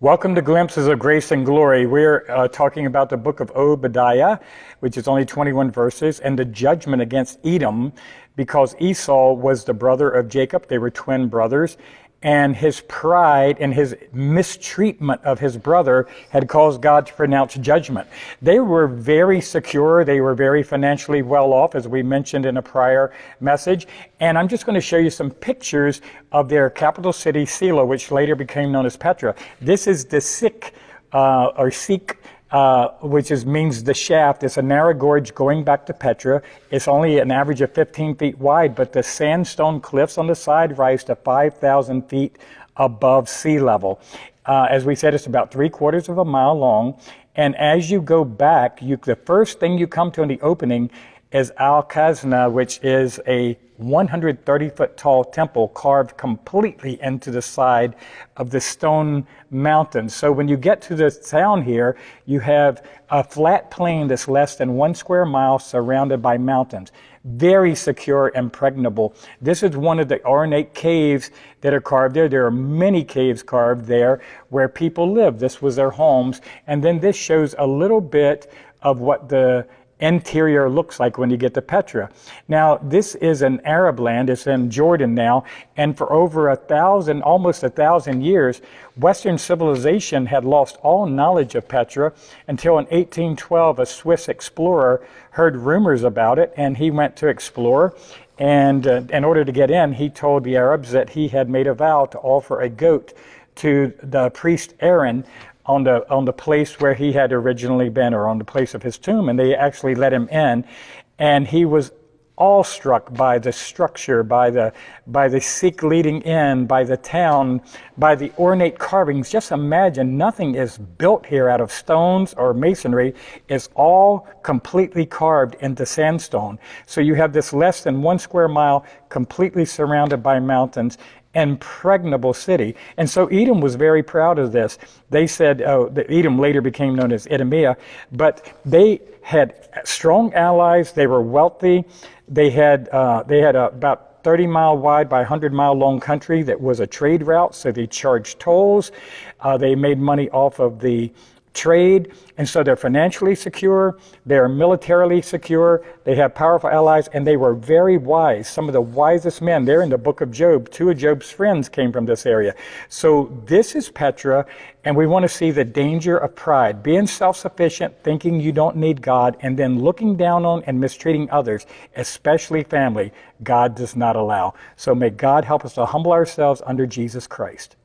Welcome to Glimpses of Grace and Glory. We're talking about the book of Obadiah, which is only 21 verses, and the judgment against Edom, because Esau was the brother of Jacob. They were twin brothers, and his pride and his mistreatment of his brother had caused God to pronounce judgment. They were very secure. They were very financially well off, as we mentioned in a prior message. And I'm just going to show you some pictures of their capital city, Selah, which later became known as Petra. This is the Sikh, which means the shaft. It's a narrow gorge going back to Petra. It's only an average of 15 feet wide, but the sandstone cliffs on the side rise to 5,000 feet above sea level. As we said, it's about 3/4 of a mile long. And as you go back, the first thing you come to in the opening is Al-Khazna, which is a 130-foot tall temple carved completely into the side of the stone mountain. So when you get to the town here, you have a flat plain that's less than 1 square mile surrounded by mountains. Very secure, impregnable. This is one of the ornate caves that are carved there. There are many caves carved there where people live. This was their homes. And then this shows a little bit of what the interior looks like when you get to Petra. Now, this is an Arab land. It's in Jordan now, and for over almost 1,000 years, Western civilization had lost all knowledge of Petra until in 1812 a Swiss explorer heard rumors about it, and he went to explore. And in order to get in, he told the Arabs that he had made a vow to offer a goat to the priest Aaron on the place where he had originally been, or on the place of his tomb, and they actually let him in. And he was awestruck by the structure, by the Sikh leading in, by the town, by the ornate carvings. Just imagine, nothing is built here out of stones or masonry. It's all completely carved into sandstone. So you have this less than 1 square mile, completely surrounded by mountains, impregnable city. And so Edom was very proud of this. They said, that Edom later became known as Edomia, but they had strong allies. They were wealthy. They had about 30-mile wide by 100-mile long country that was a trade route, so they charged tolls. They made money off of the trade, and so they're financially secure, they're militarily secure, they have powerful allies, and they were very wise. Some of the wisest men. They're in the book of Job. 2 of Job's friends came from this area. So this is Petra, and we want to see the danger of pride, being self-sufficient, thinking you don't need God, and then looking down on and mistreating others, especially family. God does not allow. So may God help us to humble ourselves under Jesus Christ.